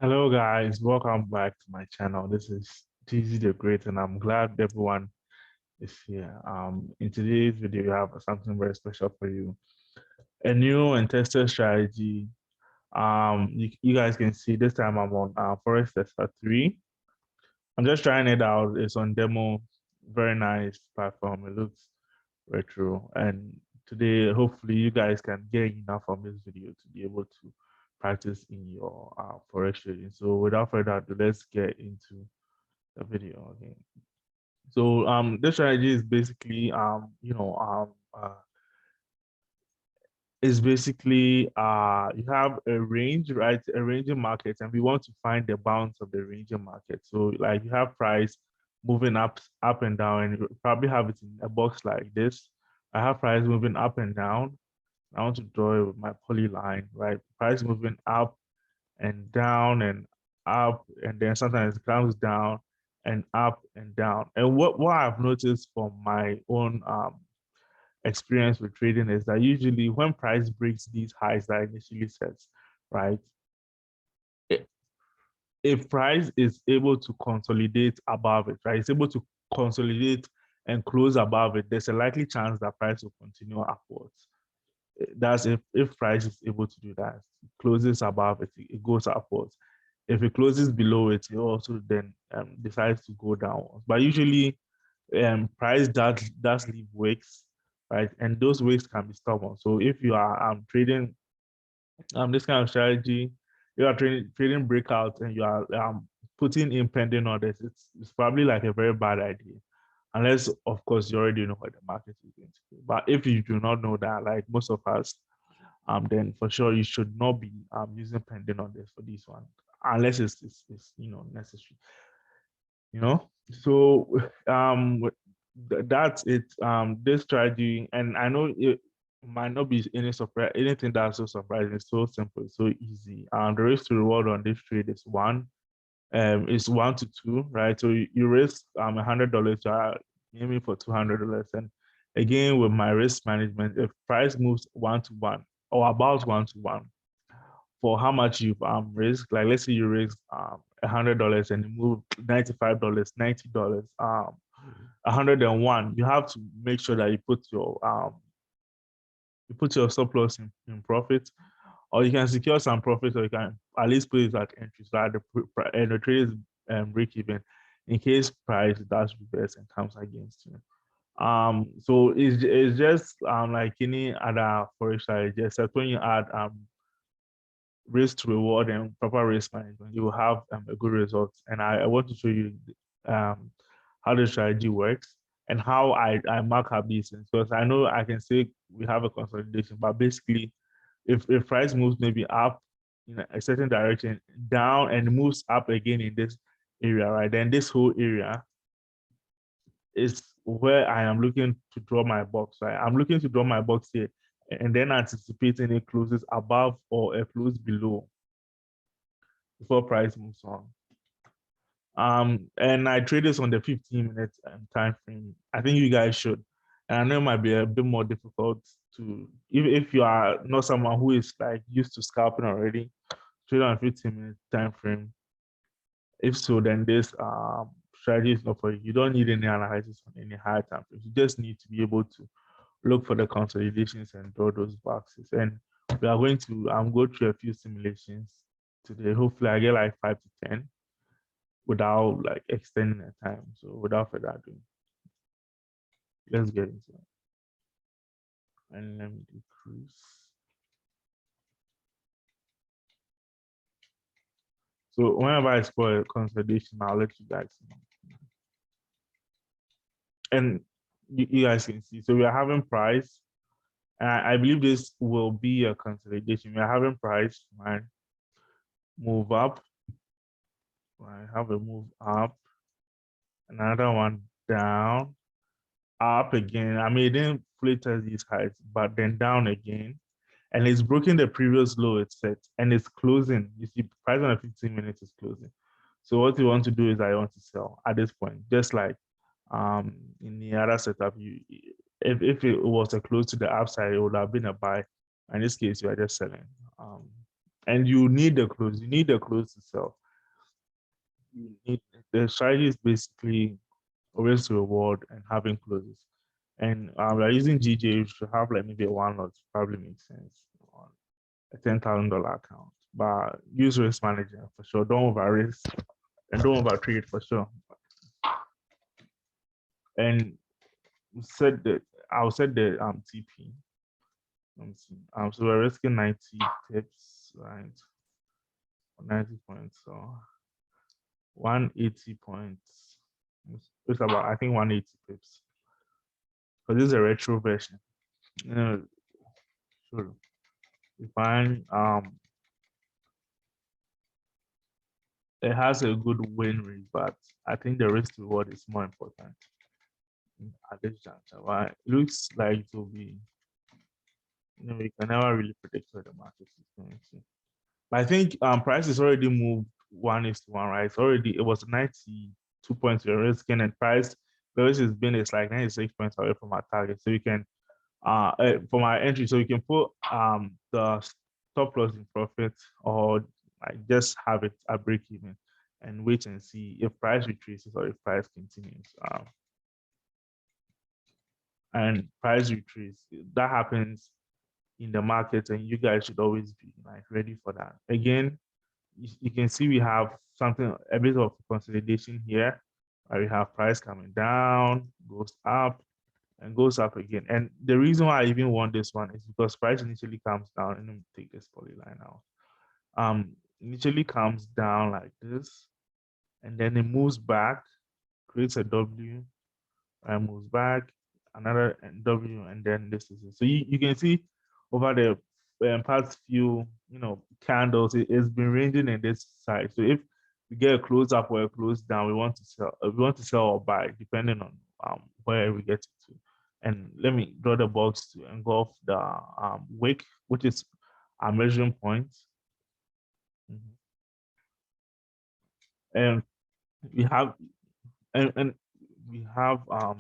Hello guys, welcome back to my channel. This is TZ the Great and I'm glad everyone is here. In today's video, we have something very special for you. A new and tested strategy. You guys can see this time I'm on Forex Tester 3. I'm just trying it out. It's on demo, very nice platform. It looks retro. And today, hopefully you guys can get enough from this video to be able to practice in your Forex trading. So without further ado, let's get into the video. Okay. So this strategy is basically is basically you have a range, right? A range in markets, and we want to find the bounds of the range in market. So like you have price moving up and down, and you probably have it in a box like this. I have price moving up and down. I want to draw it with my polyline, right? Price moving up and up, and then sometimes it comes down and up and down. And what I've noticed from my own experience with trading is that usually when price breaks these highs that I initially sets, right? If price is able to consolidate above it, right? It's able to consolidate and close above it, there's a likely chance that price will continue upwards. That's if price is able to do that. It closes above it, it goes upwards. If it closes below it, it also then decides to go downwards. But usually price does leave wicks, right? And those wicks can be stubborn. So if you are trading this kind of strategy, you are trading breakouts and you are putting in pending orders, it's probably like a very bad idea. Unless, of course, you already know what the market is going to do. But if you do not know that, like most of us, then for sure you should not be using pending orders for this one, unless it's necessary. So that's it. This strategy, and I know it might not be anything that's so surprising. It's so simple, it's so easy. The risk to reward on this trade is one. It's 1 to 2, right? So you risk $100, you are aiming for $200. And again, with my risk management, if price moves 1 to 1 or about 1 to 1, for how much you've risked. Like let's say you risked $100 and you move $95, $90, 101. You have to make sure that you put your surplus in profit, or you can secure some profit, or you can at least put it at entry so that the trade is break even in case price does reverse and comes against you. So it's just like any other forex strategy, except when you add risk to reward and proper risk management, you will have a good result. And I want to show you um, how the strategy works and how I mark up these things. Because I know I can say we have a consolidation, but basically, if price moves maybe up in a certain direction, down and moves up again in this area, right? Then this whole area is where I am looking to draw my box, right? I'm looking to draw my box here and then anticipating it closes above or a close below before price moves on. And I trade this on the 15-minute time frame. I think you guys should. And I know it might be a bit more difficult to, if you are not someone who is like used to scalping already, trade on a 15-minute time frame. If so, then this strategy is not for you. You don't need any analysis on any higher time frames. You just need to be able to look for the consolidations and draw those boxes. And we are going to go through a few simulations today. Hopefully, I get like 5 to 10 without like extending the time. So without further ado, let's get into it. And let me decrease. So whenever I spoil a consolidation, I'll let you guys know. And you guys can see. So we are having price. And I believe this will be a consolidation. We are having price, right? Move up. I have a move up. Another one down. Up again. I mean, it didn't fully test these highs, but then down again. And it's broken the previous low it set, and it's closing. You see, price on a 15 minutes is closing. So what you want to do is I want to sell at this point, just like in the other setup. If it was a close to the upside, it would have been a buy. In this case, you are just selling. and you need the close. You need the close to sell. You need the strategy is basically always reward and having closes. And we're using GJ, you should have like maybe a one lot, probably makes sense on a $10,000 account. But use risk management for sure. Don't over risk and don't over trade for sure. And set the I'll set the TP. Let me see. So we're risking 90 pips, right? 90 points. So 180 points. It's about I think 180 pips. Because this is a retro version. Sure. Fine. It has a good win rate, but I think the risk reward is more important at this juncture. But it looks like it will be, you can never really predict where the market is going to. But I think price is already moved 1:1, right? It was 92 points you're risking, and price lowest has been it's like 96 points away from our target. So you can for my entry, so you can put the stop loss in profit or like just have it at break even and wait and see if price retraces or if price continues. And price retreats, that happens in the market, and you guys should always be like ready for that. Again, you can see we have something a bit of consolidation here. We have price coming down, goes up, and goes up again. And the reason why I even want this one is because price initially comes down. And let me take this polyline out. Initially comes down like this, and then it moves back, creates a W, and moves back, another W, and then this is it. So you can see over the past few candles, it's been ranging in this side. So if we get a close up or a close down, we want to sell. We want to sell or buy depending on where we get it to. And let me draw the box to engulf the wick, which is our measuring point. And we have we have a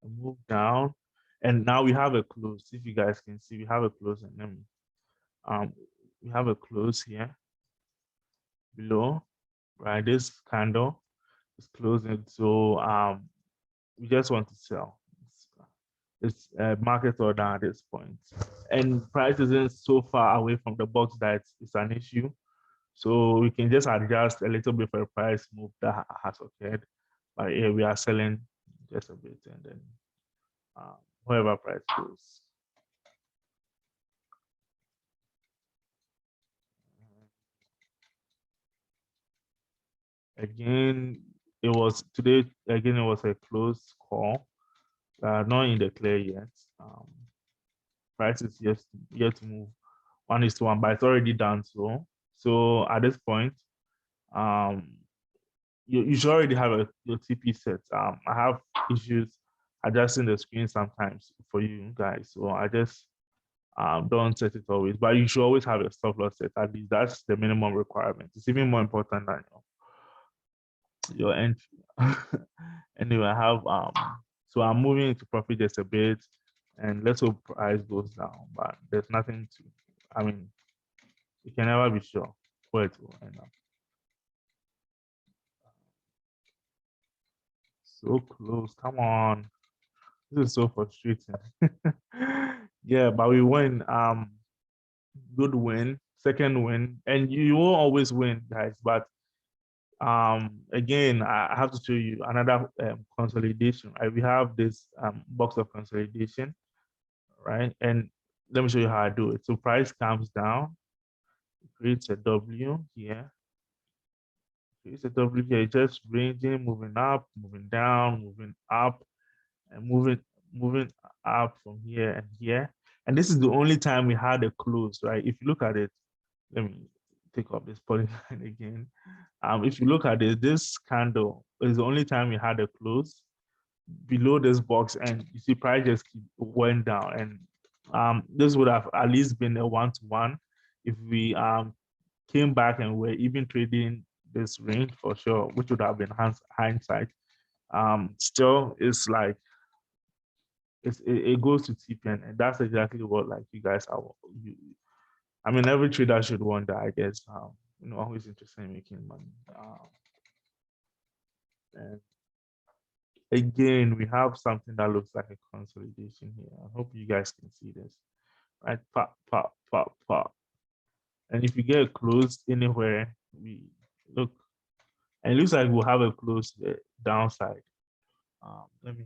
move down, and now we have a close. If you guys can see, we have a close, and then we have a close here below, right? This candle is closing, so we just want to sell. It's a market order at this point, and price isn't so far away from the box that it's an issue. So we can just adjust a little bit for the price move that has occurred. But here we are selling just a bit, and then wherever price goes. Again, it was today. Again, it was a close call. Not in the clear yet. Price is yet to move 1:1, but it's already done so. So at this point, you should already have your TP set. I have issues adjusting the screen sometimes for you guys, so I just don't set it always. But you should always have a stop loss set. At least that's the minimum requirement. It's even more important than your entry. Anyway, I have so I'm moving into profit just a bit, and let's hope price goes down. But there's nothing to. I mean, you can never be sure where it will end up. So close. Come on. This is so frustrating. Yeah, but we win. Good win, second win, and you won't always win, guys. But again, I have to show you another consolidation. Right? We have this box of consolidation, right? And let me show you how I do it. So price comes down, creates a W here. Creates a W here, just ranging, moving up, moving down, moving up, and moving up from here and here. And this is the only time we had a close, right? If you look at it, let me take up this polyline again. If you look at it, this candle is the only time we had a close below this box, and you see price just went down. And this would have at least been a 1-to-1 if we came back and were even trading this range for sure, which would have been hindsight. Still, it's like it goes to TPN, and that's exactly what like you guys are. I mean, every trader should want that, I guess. Who is interested in making money. And again, we have something that looks like a consolidation here. I hope you guys can see this. Right? Pop, pop, pop, pop. And if you get closed anywhere, we look, and it looks like we'll have a close downside. Let me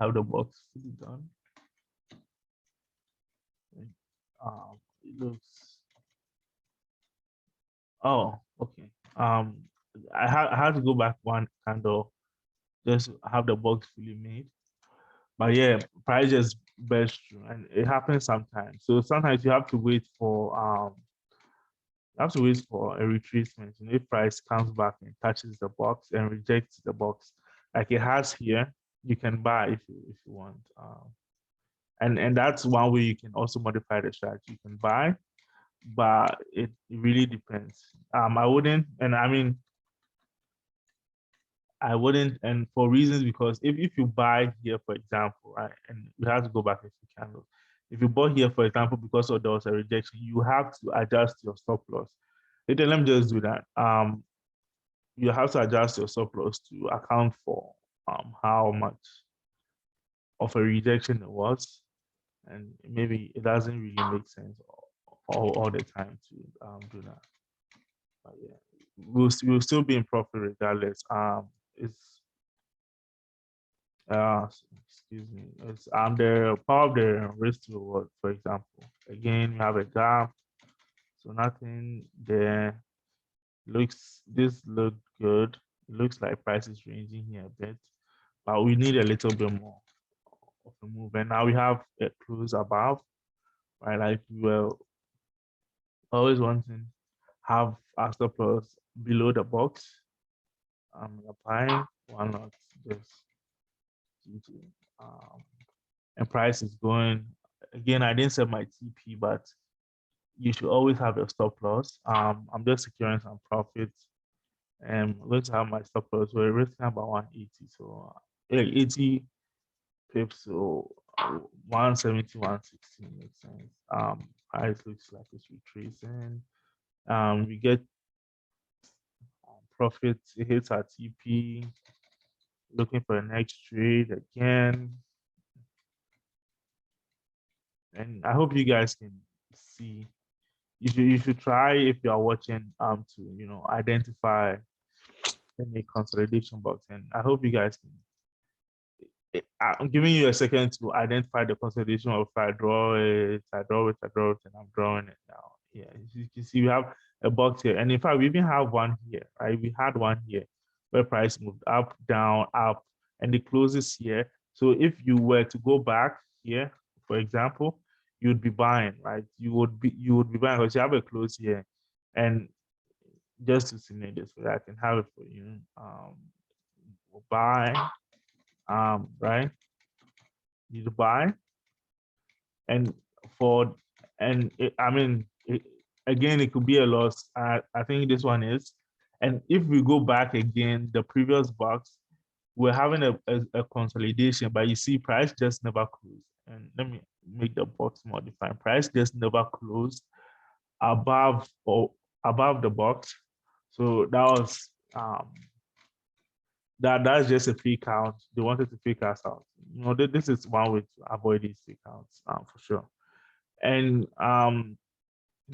have the box fully done. It looks, oh, okay. I had to go back one candle just have the box fully made. But yeah, price just burst through, and it happens sometimes. So sometimes you have to wait for a retracement. If price comes back and touches the box and rejects the box, like it has here, you can buy if you want. And that's one way you can also modify the strategy. You can buy, but it really depends. I wouldn't, and I mean, I wouldn't, and for reasons because if you buy here, for example, right, and you have to go back a few candles. If you bought here, for example, because of there was a rejection, you have to adjust your stop loss. Let me just do that. You have to adjust your stop loss to account for how much of a rejection it was, and maybe it doesn't really make sense all the time to do that. But yeah, we'll still be in profit regardless. It's excuse me, it's the power of the risk to reward, for example. Again, we have a gap, so nothing there. This look good. It looks like price is ranging here a bit, but we need a little bit more of a move. And now we have a close above, right? Like we were always wanting have our stop loss below the box. I'm applying, why not just and price is going again. I didn't set my TP, but you should always have a stop loss. I'm just securing some profits, and I'm going to have my stop loss. We're risking about 180, so 80 pips, so 170, 160 makes sense. Price looks like it's retracing. We get profits. It hits our TP. Looking for a next trade again. And I hope you guys can see. You should try if you are watching to identify any consolidation box. And I hope you guys can. I'm giving you a second to identify the consolidation of I draw it, I draw it, I draw it, and I'm drawing it now. Yeah, you can see we have a box here. And in fact, we even have one here, right? We had one here where price moved up, down, up, and it closes here. So if you were to go back here, for example, you'd be buying, right? You would be buying because you have a close here. And just to simulate this, so that I can have it for you. We'll buy, right? You buy, and for I mean, again, it could be a loss. I think this one is, and if we go back again, the previous box, we're having a consolidation, but you see, price just never closed. And let me make the box more defined. Price just never closed above or above the box. So that was that's just a fake count. They wanted to fake us out. This is one way to avoid these fake counts for sure. And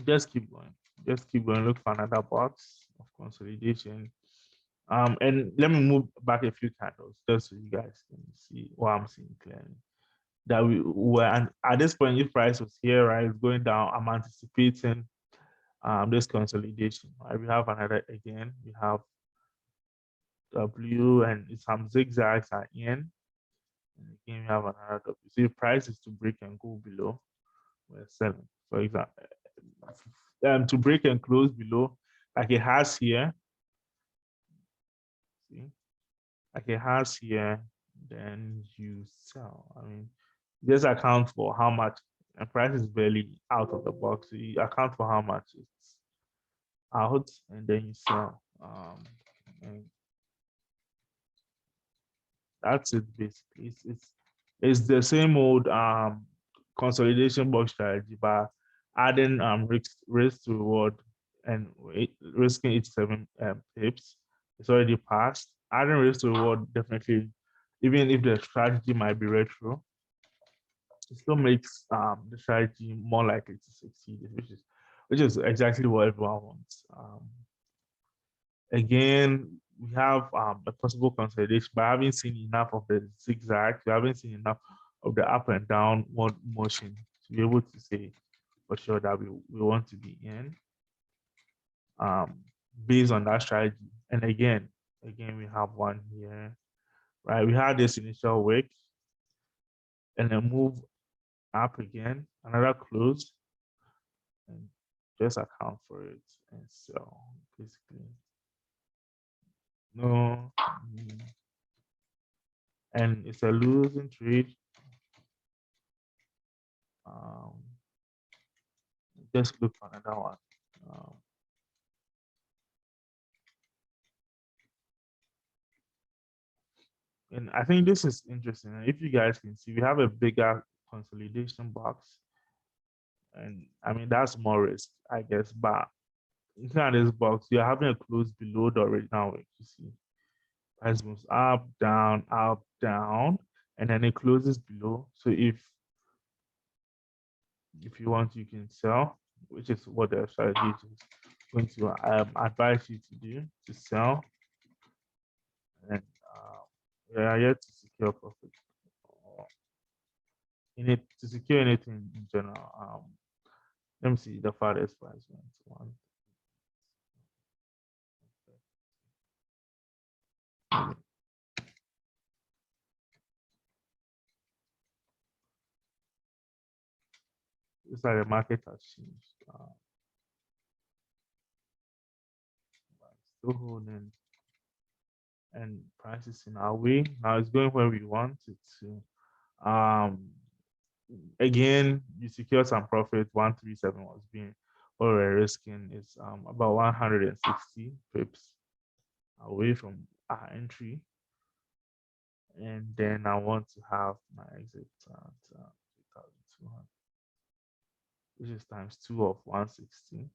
just keep going. Just keep going. Look for another box of consolidation. And let me move back a few candles just so you guys can see what I'm seeing clearly. That we were, and at this point, if price was here, right, it's going down. I'm anticipating this consolidation. Right? We have another again. We have W and some zigzags are in. And again, we have another W. So if price is to break and go below, we're selling. For example, to break and close below, like it has here. See, like it has here, then you sell. I mean, just account for how much, and price is barely out of the box. So you account for how much it's out, and then you sell. And that's it basically. It's the same old consolidation box strategy by adding risk to reward and risking 87 pips. It's already passed. Adding risk to reward definitely, even if the strategy might be retro, it still makes the strategy more likely to succeed, which is exactly what everyone wants. Again, we have a possible consolidation, but I haven't seen enough of the zigzag. We haven't seen enough of the up and down motion to be able to say for sure that we want to be in um, based on that strategy. And again, we have one here, right? We had this initial wick and then move up again, another close, and just account for it and sell basically. No, and it's a losing trade. Um, just look for another one. And I think this is interesting. If you guys can see, we have a bigger consolidation box. And I mean, that's more risk, I guess. But looking at this box, you're having a close below the original wick. You see, price moves up, down, and then it closes below. So if you want, you can sell, which is what the strategy is going to advise you to do, to sell. And we are yet to secure profit. In it to secure anything in general. Let me see the farthest price went. One. It's like the market has changed. Still holding, and prices in our way. Now it's going where we want it to. Again, you secure some profit. 137 was being what we're risking is about 160 pips away from our entry. And then I want to have my exit at 3,200, which is times 2 of 160.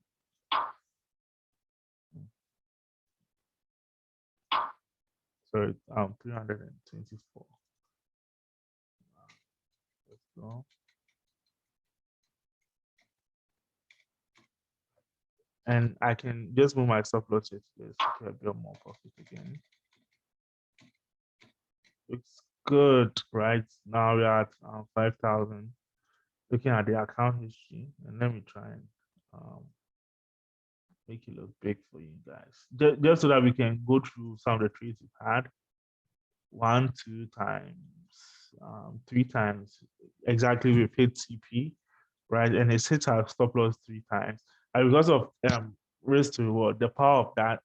So 324. Let's go. And I can just move my stop loss here to secure a bit more profit again. Looks good, right? Now we're at 5,000. Looking at the account history, and let me try and make it look big for you guys, just so that we can go through some of the trades we've had. 1, 2 times, 3 times, exactly we've hit TP, right? And it's hit our stop loss 3 times. And because of risk to reward, the power of that,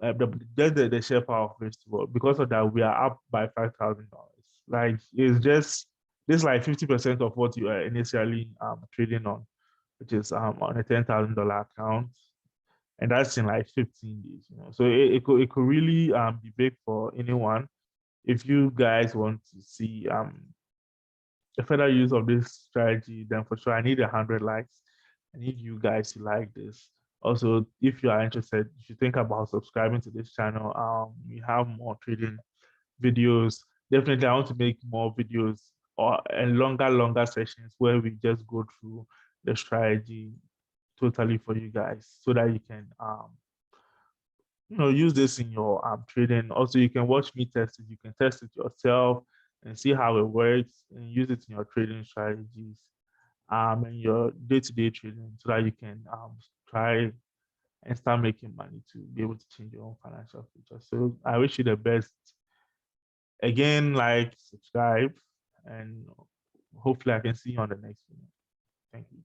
the share power of risk to reward, because of that, we are up by $5,000. Like it's just this like 50% of what you are initially trading on, which is on a $10,000 account, and that's in like 15 days. So it could really be big for anyone. If you guys want to see a further use of this strategy, then for sure I need 100 likes. I need you guys to like this. Also, if you are interested, you should think about subscribing to this channel. We have more trading videos. Definitely, I want to make more videos and longer sessions where we just go through the strategy totally for you guys, so that you can use this in your trading. Also, you can watch me test it. You can test it yourself and see how it works, and use it in your trading strategies and your day-to-day trading, so that you can try and start making money to be able to change your own financial future. So I wish you the best. Again, like, subscribe, and hopefully I can see you on the next video. Thank you.